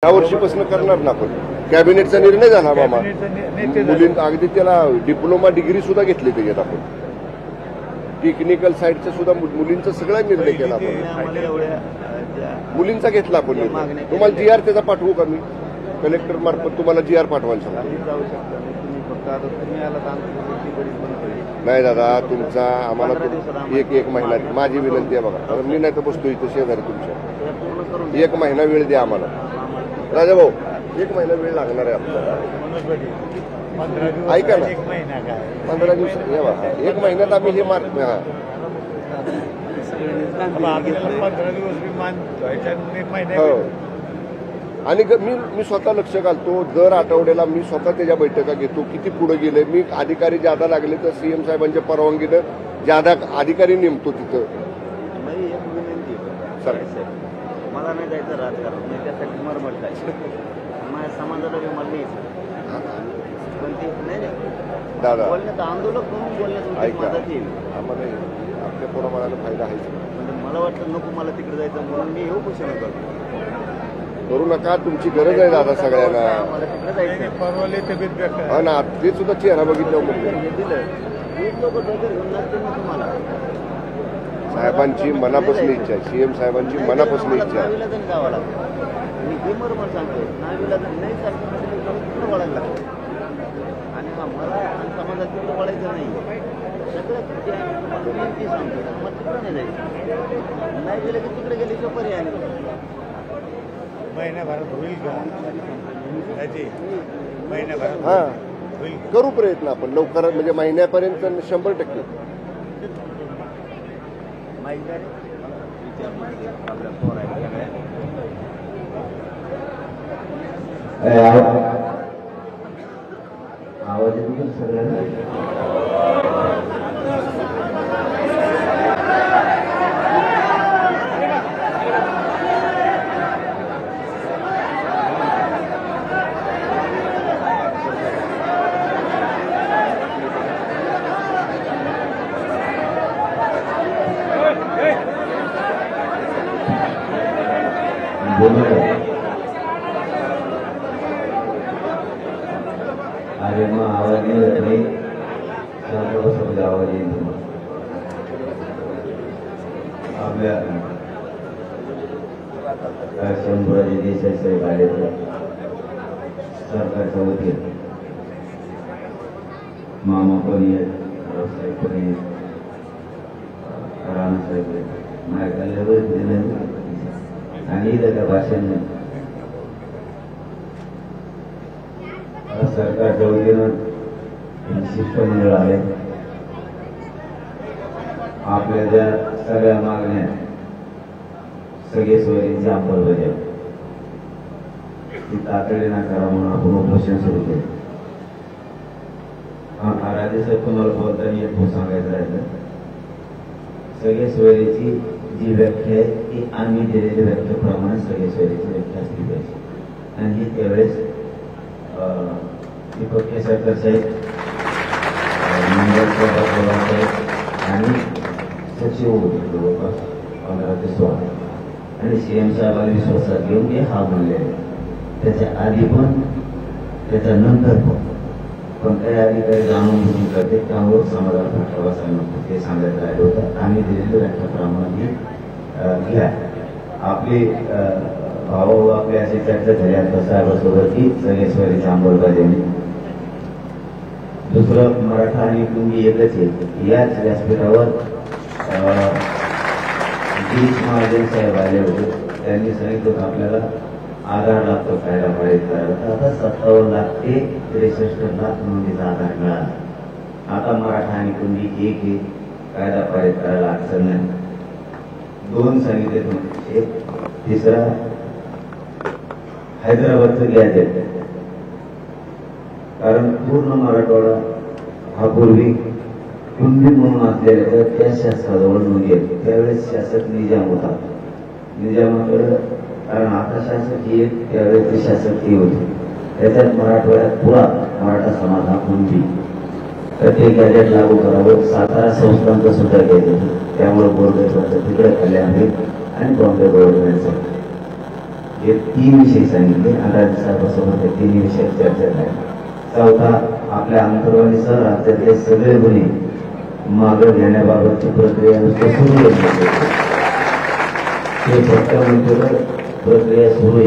या वर्षीपासून करणार ना आपण. कॅबिनेटचा निर्णय झाला मामा. मुलींना अगदी त्याला डिप्लोमा डिग्री सुद्धा घेतली त्याच्यात आपण. टेक्निकल साईडचा सुद्धा मुलींचा सगळा निर्णय केला आपण. मुलींचा घेतला आपण निर्णय. तुम्हाला जीआर त्याचा पाठवू का मी? कलेक्टर मार्फत तुम्हाला जीआर पाठवायला सांगतो. नाही दादा, तुमचा आम्हाला एक महिना माझी विनंती आहे बघा. मी नाही तर बसतो इथं शेजारी तुमच्या. 1 महिना वेळ द्या आम्हाला राजा भाऊ. 1 महिना वेळ लागणार आहे आपल्याला. ऐका ना, 15 दिवसात या बघा. 1 महिन्यात आम्ही हे मार्क 15 दिवस हो. आणि मी स्वतः लक्ष घालतो. दर आठवड्याला मी स्वतः त्याच्या बैठका घेतो. किती पुढे गेले. मी अधिकारी ज्यादा लागले तर सीएम साहेबांच्या परवानगीनं ज्यादा अधिकारी नेमतो तिथं. मला नाही जायचं राजकारण, मी त्यासाठी मरमट जायचं. माझ्या समाजाला बी मला पण ते नाही दादा बोलण्यात आंदोलक म्हणून बोलण्यात मदत येईल. आम्हाला आपल्या पोराबाळाला फायदा आहे. म्हणजे मला वाटतं नको मला तिकडे जायचं म्हणून मी येऊ कुशल करतो. करू नका. तुमची गरज आहे दादा सगळ्यांना. मला तिकडे जायचं हा ना. ते सुद्धा चेहरा बघितल्यावर म्हणजे दिलं लोक डोक्यात घेऊन लागतील ना तुम्हाला. साहेबांची मनापासून इच्छा आहे. सीएम साहेबांची मनापासून इच्छा आहे. नाविलाजन गावा लागतं. मी हे बरोबर सांगतोय. नाविलाजन नाही सांगतो तिकडे वळायला लागतं. आणि मला समाजात तिकडे वळायचं नाही. सगळं विनंती सांगतो. मग तिकडे नाही जायचं. नाही गेलं की तिकडे गेले किंवा पर्याय नाही. महिन्याभरात होईल का? महिन्याभरात हा होईल. करू प्रयत्न आपण लवकर. म्हणजे महिन्यापर्यंत 100%. आवाज येतो सगळ्यांना? अरे मग आवाज नाही समजा आवाज येईल तुम्हाला. आपल्या शंभूराजे देसाई साहेब आले तर सरकारच्या वतीने मामा पण आहेत, रावसाहेब पण आहेत, राणासाहेब आहेत. नायकाला दिलं आणि त्या भाषण सरकारच्या वतीनं शिष्टमंडळ आले. आपल्या ज्या सगळ्या मागण्या सगळे सोयींची अंमलबजावणी ती तातडीनं करा म्हणून आपण उपोषण सुरू केलं. राजे साहेब तुम्हाला बोलताना एक सांगायचं राहिलं. सगळे सोयीची जी व्याख्या आहे ती आम्ही दिलेल्या व्याख्येप्रमाणे सगळे सोयीची व्याख्या असली पाहिजे. आणि ही त्यावेळेस दीपक केसरकर साहेब, मंगल साहेब आणि सचिव होते जवळपास 15 ते 16 आणि सीएम साहेबांनी विश्वासात घेऊन हे हा म्हणले. त्याच्या आधी पण त्याच्या नंतर पण काही अधिकारी जाणून बुजून करते. त्यामुळे समाजाला फटका बसायला नको ते सांगायचं राहिलं होतं. आम्ही दिलेल्या व्याख्याप्रमाणे घ्या. आपली भाऊ आपली अशी चर्चा झाली आता साहेबांसोबत की सगळे स्वरीची अंमलबजावणी. दुसरं मराठा आणि कुणबी एकच आहे. याच व्यासपीठावर गिरीश महाजन साहेब आले होते. त्यांनी सांगितलं आपल्याला आधार लागतो कायदा पारित करायला. तर आता 57 लाख ते 63 लाख नोंदीचा आधार मिळाला. आता मराठा आणि कुणबी एक आहे. कायदा पारित करायला अडचण नाही. 2 सांगितले. एक तिसरा हैदराबादचं गॅजेट. कारण पूर्ण मराठवाडा हा पूर्वी कुणबी म्हणून असलेल्या त्या शासकाजवळ नोंदी आहेत. त्यावेळेस शासक निजाम होता. निजामाकडे कारण आता शासक ही त्यावेळेस ते शासक ही होते. त्याच्यात मराठवाड्यात पुरा मराठा समाज हा कुणबी. तर ते गॅजेट लागू करावं. सातारा संस्थांचं सुद्धा गॅजेट. त्यामुळे बोर्ड तिकडे खाल्ले आहे आणि बॉम्बे गव्हर्नमेंटचं हे 3 विषय सांगितले आणि राज्यसभासोबत त्या 3 विषयात चर्चा झाली. चौथा, आपल्या अंतर्वालीसह राज्यातले सगळे गुन्हे मागे घेण्याबाबतची प्रक्रिया नुसतं सुरू आहे. ते फक्त म्हणतो प्रक्रिया सुरू आहे.